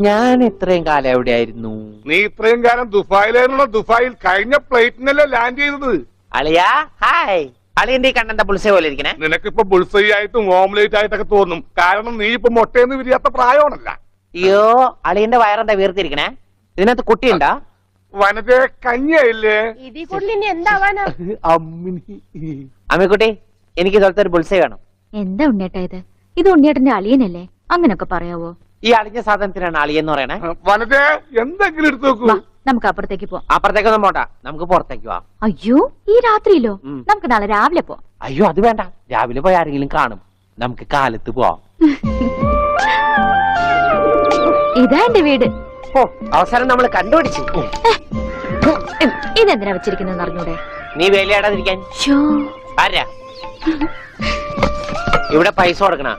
ഞാൻ ഇത്രയും കാലം എവിടെയായിരുന്നു? നീ ഇത്രയും കാലം ദുബായിലായിരുന്നുള്ള ദുബായിൽ കഴിഞ്ഞ ഫ്ലൈറ്റിനല്ലേ ലാൻഡ് ചെയ്തത്. അളിയാ ഹായ്. അളിയന്റെ ഈ കണ്ണന്റെ പുളിസെ പോലെ ഇരിക്കണേ. നിനക്കിപ്പോ ബുൾസൈ ആയിട്ടും ഓംലേറ്റ് ആയിട്ടൊക്കെ തോന്നും. കാരണം നീ ഇപ്പൊ മുട്ടയെന്ന് വിരിയാത്ത പ്രായമാണല്ല. അയ്യോ അളിയന്റെ വയറെന്താ വീർത്തിരിക്കണേ? ഇതിനകത്ത് കുട്ടിയുണ്ടോ? വനത്തെ കഞ്ഞിയായില്ലേ? ഇതിൽ കൂടുതൽ ഇനി എന്താവാനാ? അമ്മിക്കുട്ടി എനിക്ക് ഇതുപോലത്തെ ഒരു ബുൾസൈ വേണം. എന്താ ഉണ്ണിയേട്ടാ ഇത്? ഇത് ഉണ്ണിയേട്ടന്റെ അളിയനല്ലേ? അങ്ങനൊക്കെ പറയാവോ? ഈ അളിഞ്ഞ സാധനത്തിനാണ് അളിയെന്ന് പറയണേ. വനത്തെ എന്തെങ്കിലും എടുത്തു നോക്കൂ. നമുക്ക് അപ്പുറത്തേക്ക് പോവാം. അപ്പുറത്തേക്കൊന്നും പോണ്ട, നമുക്ക് പുറത്തേക്ക് പോവാം. അയ്യോ ഈ രാത്രിയിലോ? നമുക്ക് നാളെ രാവിലെ പോവാം. അയ്യോ അത് വേണ്ട, രാവിലെ പോയി ആരെങ്കിലും കാണും. നമുക്ക് കാലത്ത് പോവാം. ഇതാ എന്റെ വീട്. ഓ അവസരം നമ്മൾ കണ്ടുപിടിച്ചു. ഇതെന്തിനാ വെച്ചിരിക്കുന്നത് അറിഞ്ഞൂടെ? നീ വേലയാടാതിരിക്കാൻ. ആരാ ഇവിടെ പൈസ കൊടുക്കണ?